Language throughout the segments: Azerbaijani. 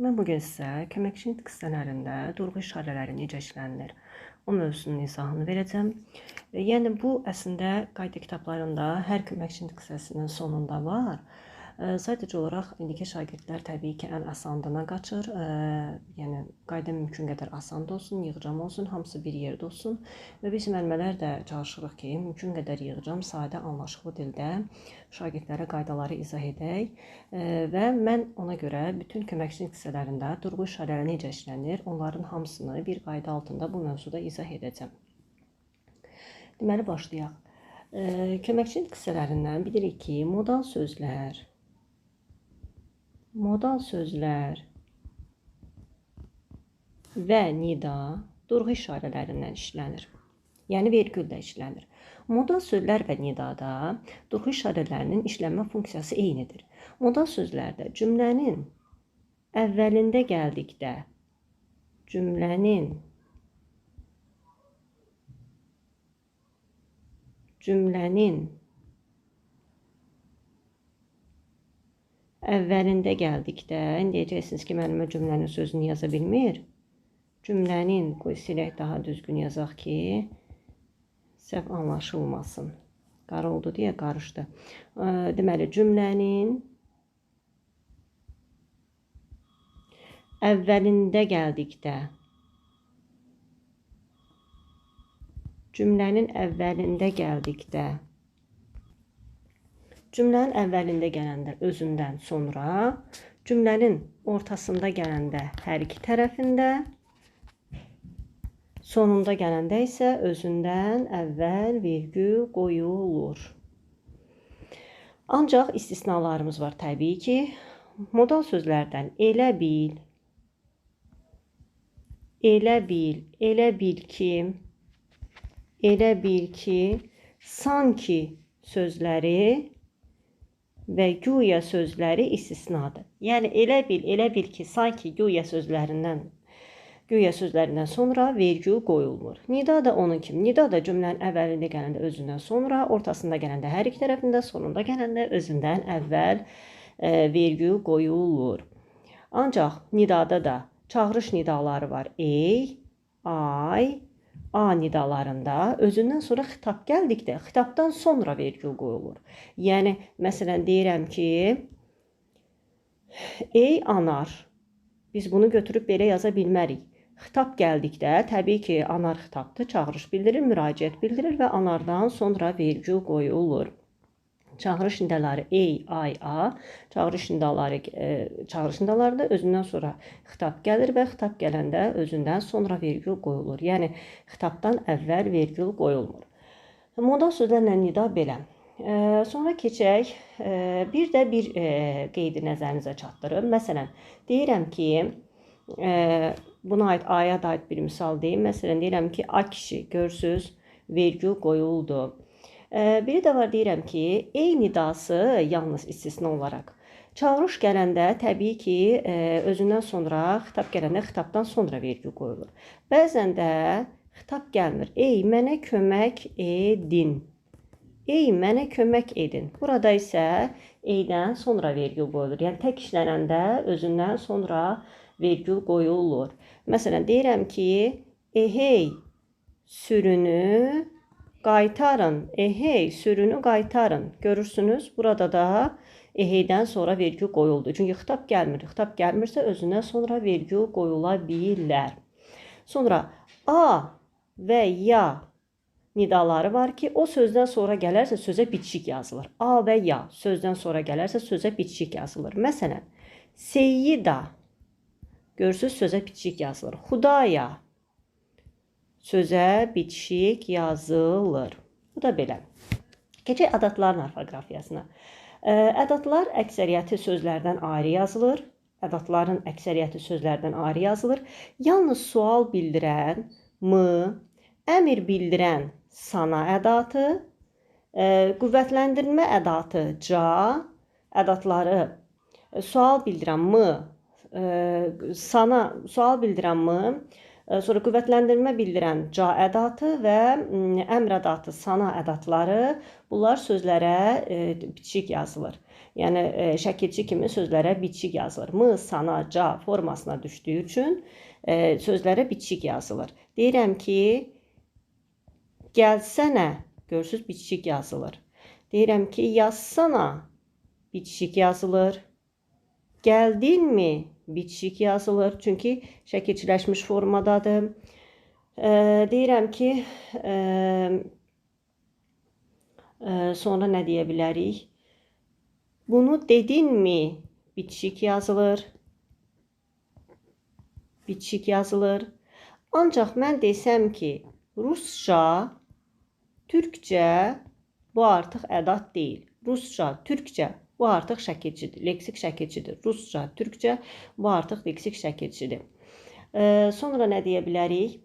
Mən bugün sizə köməkçilik qissələrində durğu işarələri necə işlənilir, o mövzunun izahını verəcəm. Yəni bu əslində qayda kitablarında hər köməkçilik qissəsinin sonunda var. Sadəcə olaraq indiki şagirdlər təbii ki, ən asanına qaçır. Yəni qayda mümkün qədər asan olsun, yığcam olsun, hamısı bir yerdə olsun. Və biz müəllimələr də çalışırıq ki, mümkün qədər yığcam, sadə, anlaşılır dildə şagirdlərə qaydaları izah edək. Və mən ona görə bütün köməkçilik hissələrində durğu işarələri necə işlənir, onların hamısını bir qayda altında bu mövzuda izah edəcəm. Deməli, başlayaq. Köməkçilik hissələrindən bilirik ki, modal sözlər və nida durğu işarələrindən işlənir. Yəni vergüllə işlənir. Modal sözlər və nidada durğu işarələrinin işlənmə funksiyası eynidir. Modal sözlərdə cümlənin əvvəlində gəldikdə cümlənin əvvəlində gəldikdə, deyəcəksiniz ki, müəllimə cümlənin sözünü yaza bilmir. Cümlənin, qoy silək daha düzgün yazaq ki, səhv anlaşılmasın. Qara oldu deyə qarışdı. Deməli, cümlənin əvvəlində gəldikdə, cümlənin əvvəlində gələndə özündən sonra, cümlənin ortasında gələndə hər iki tərəfində, sonunda gələndə isə özündən əvvəl vergül qoyulur. Ancaq istisnalarımız var təbii ki. Modal sözlərdən elə bil ki, sanki sözləri və güya sözləri istisnadır. Yəni elə bil ki, sanki güya sözlərindən sonra vergül qoyulmur. Nida da onun kimi. Nida da cümlənin əvvəlində gələndə özündən sonra, ortasında gələndə hər iki tərəfində, sonunda gələndə özündən əvvəl vergül qoyulur. Ancaq nidada da çağırış nidaları var. Ey, ay, a nidalarında özündən sonra xitab gəldikdə xitabdan sonra vergül qoyulur. Yəni, məsələn, deyirəm ki, ey anar. Biz bunu götürüb belə yaza bilmərik. Xitab gəldikdə, təbii ki, anar xitabdır, çağırış bildirir, müraciət bildirir və anardan sonra vergül qoyulur. Çağırış nidaları ey, ay, a. Çağırış nidalarında özündən sonra xitab gəlir və xitab gələndə özündən sonra vergül qoyulur. Yəni, xitabdan əvvəl vergül qoyulmur. Modal sözlərlə nida belə. Sonra keçək, bir də bir qeydi nəzərinizə çatdırım. Məsələn, deyirəm ki, buna aid, aya da aid bir misal deyim. Məsələn, deyirəm ki, a kişi, görürsünüz, vergül qoyuldu. Biri də var, deyirəm ki, ey nidası yalnız istisna olaraq. Çağırış gələndə təbii ki, özündən sonra, xitab gələndə xitabdan sonra vergül qoyulur. Bəzən də xitab gəlmir. Ey, mənə kömək edin. Ey, mənə kömək edin. Burada isə eydən sonra vergül qoyulur. Yəni, tək işlənəndə özündən sonra vergül qoyulur. Məsələn, deyirəm ki, ehey, sürünü qaytarın, ehey, sürünü qaytarın. Görürsünüz, burada da eheydən sonra vergül qoyuldu. Çünki xitab gəlmir. Xitab gəlmirsə, özündən sonra vergül qoyula bilər. Sonra a və ya nidaları var ki, o sözdən sonra gələrsə sözə bitişik yazılır. A və ya sözdən sonra gələrsə sözə bitişik yazılır. Məsələn, seyyida, görürsünüz, sözə bitişik yazılır. Xudaya, sözə bitişik yazılır. Bu da belə. Keçək ədatların orfoqrafiyasına. Ədatlar əksəriyyəti sözlərdən ayrı yazılır. Yalnız sual bildirən m, əmr bildirən sana ədatı, qüvvətləndirmə ədatı ca ədatları, sual bildirən m, sual bildirən m, sonra qüvvətləndirmə bildirən ca ədatı və əmr ədatı, sana ədatları, bunlar sözlərə bitişik yazılır. Yəni şəkilçi kimi sözlərə bitişik yazılır. M, sana, ca formasına düşdüyü üçün sözlərə bitişik yazılır. Deyirəm ki, gəlsənə, görürsüz, bitişik yazılır. Deyirəm ki, yazsana, bitişik yazılır. Gəldinmi, bitişik yazılır. Çünki şəkilçiləşmiş formadadır. Deyirəm ki, sonra nə deyə bilərik? Bunu dedinmi, bitişik yazılır. Bitişik yazılır. Ancaq mən desəm ki, rusca, türkcə bu artıq ədat deyil. Rusca, türkcə bu artıq şəkilçidir, leksik şəkilçidir. Rusca, türkcə bu artıq leksik şəkilçidir. Sonra nə deyə bilərik?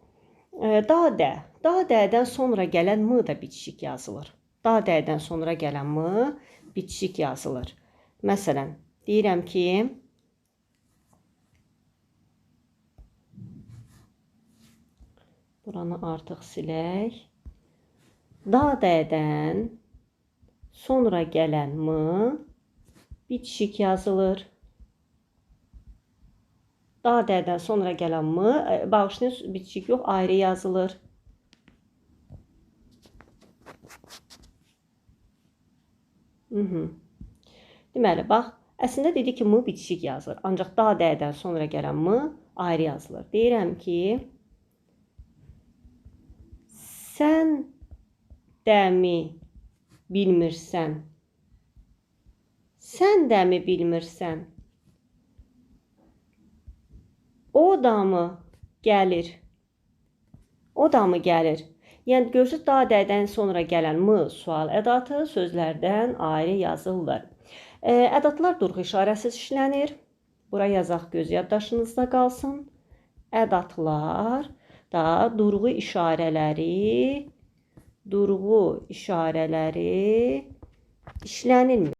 Da-də. Da-dədən sonra gələn m da bitişik yazılır. Da-dədən sonra gələn m bitişik yazılır. Məsələn, deyirəm ki, buranı artıq silək. Da-dədən sonra gələn m bitişik yazılır. Da-dədən sonra gələn m, bağışlayın, bitişik yox, ayrı yazılır. Deməli, bax, əslində dedik ki, m bitişik yazılır. Ancaq da-dədən sonra gələn m ayrı yazılır. Deyirəm ki, sən dəmi bilmirsən. Sən dəmi bilmirsən. O da mı gəlir? O da mı gəlir? Yəni, görürsünüz, da-dədən sonra gələn m sual ədatı sözlərdən ayrı yazılır. Ədatlar durğu işarəsiz işlənir. Bura yazaq, göz yaddaşınızda qalsın. Ədatlar da durğu işarələri işlənilmir.